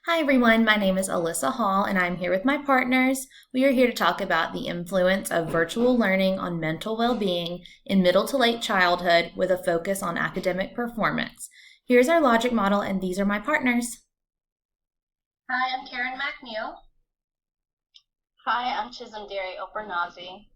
Hi everyone, my name is Alyssa Hall and I'm here with my partners. We are here to talk about the influence of virtual learning on mental well-being in middle to late childhood with a focus on academic performance. Here's our logic model and these are my partners. Hi, I'm Karen McNeil. Hi, I'm Chisholm-Derry Opernazi.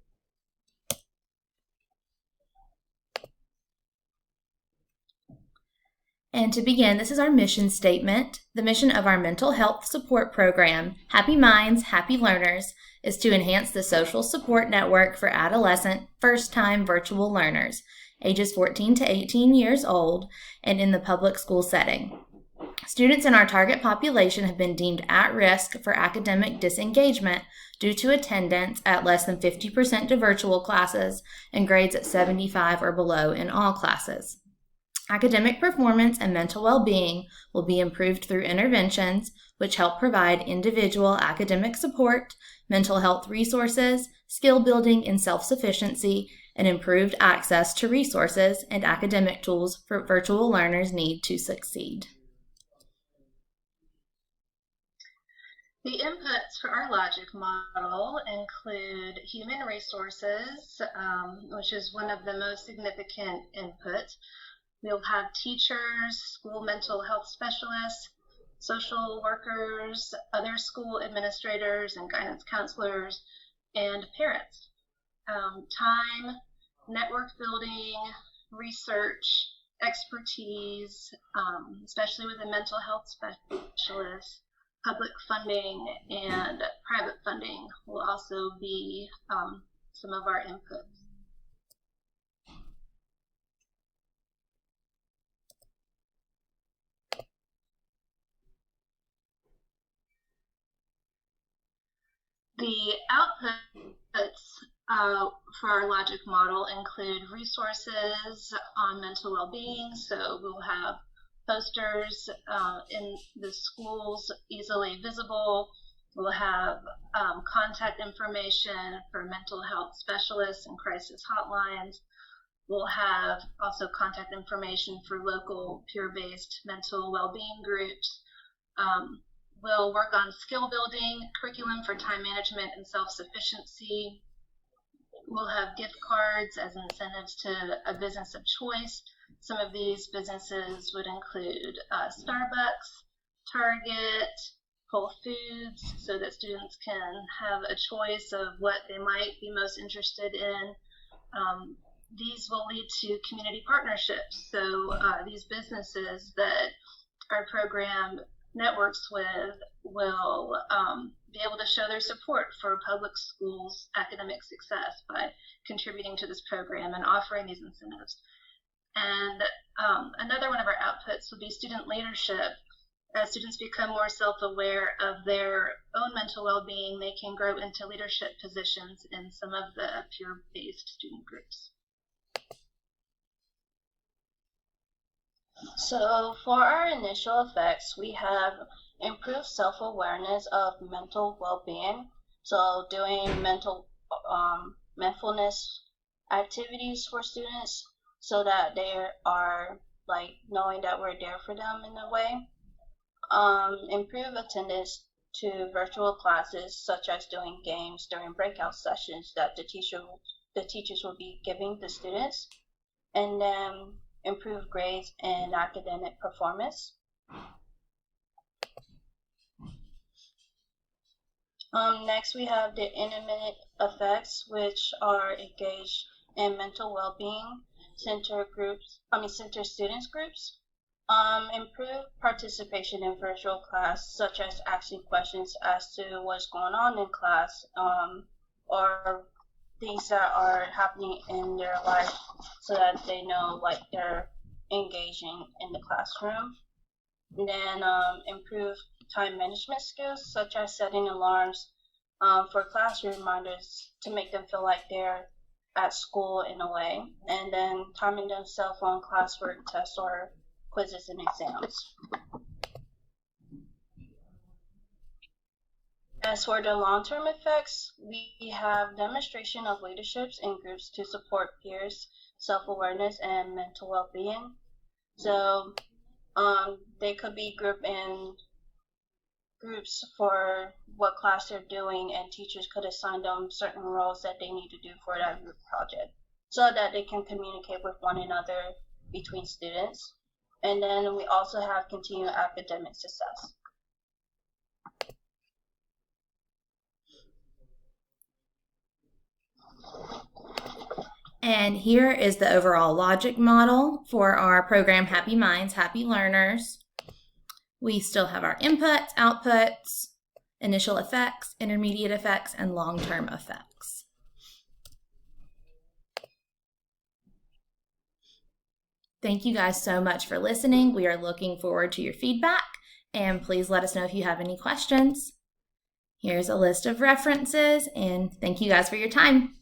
And to begin, this is our mission statement. The mission of our mental health support program, Happy Minds, Happy Learners, is to enhance the social support network for adolescent, first-time virtual learners, ages 14 to 18 years old, and in the public school setting. Students in our target population have been deemed at risk for academic disengagement due to attendance at less than 50% to virtual classes and grades at 75 or below in all classes. Academic performance and mental well-being will be improved through interventions which help provide individual academic support, mental health resources, skill building and self-sufficiency, and improved access to resources and academic tools for virtual learners need to succeed. The inputs for our logic model include human resources, which is one of the most significant inputs. We'll have teachers, school mental health specialists, social workers, other school administrators and guidance counselors, and parents. Time, network building, research, expertise, especially with a mental health specialist, public funding, and private funding will also be some of our inputs. The outputs for our logic model include resources on mental well-being, so we'll have posters in the schools easily visible. We'll have contact information for mental health specialists and crisis hotlines. We'll have also contact information for local peer-based mental well-being groups. We'll work on skill building, curriculum for time management and self-sufficiency. We'll have gift cards as incentives to a business of choice. Some of these businesses would include Starbucks, Target, Whole Foods, so that students can have a choice of what they might be most interested in. These will lead to community partnerships. So these businesses that our program networks with will be able to show their support for public schools' academic success by contributing to this program and offering these incentives. And another one of our outputs would be student leadership. As students become more self-aware of their own mental well-being, they can grow into leadership positions in some of the peer-based student groups. So for our initial effects, we have improved self-awareness of mental well-being. So doing mindfulness activities for students so that they are like knowing that we're there for them in a way. Improve attendance to virtual classes, such as doing games during breakout sessions that the teachers will be giving the students, and then improve grades and academic performance. Next, we have the intermittent effects, which are engaged in mental well-being center students groups. Improve participation in virtual class, such as asking questions as to what's going on in class, or things that are happening in their life so that they know like they're engaging in the classroom. And then improve time management skills, such as setting alarms for class reminders to make them feel like they're at school in a way, and then timing themselves on classwork, tests, or quizzes and exams. As for the long-term effects, we have demonstration of leaderships in groups to support peers, self-awareness, and mental well-being. So they could be grouped in groups for what class they're doing, and teachers could assign them certain roles that they need to do for that group project so that they can communicate with one another between students. And then we also have continued academic success. And here is the overall logic model for our program Happy Minds, Happy Learners. We still have our inputs, outputs, initial effects, intermediate effects, and long-term effects. Thank you guys so much for listening. We are looking forward to your feedback, and please let us know if you have any questions. Here's a list of references, and thank you guys for your time.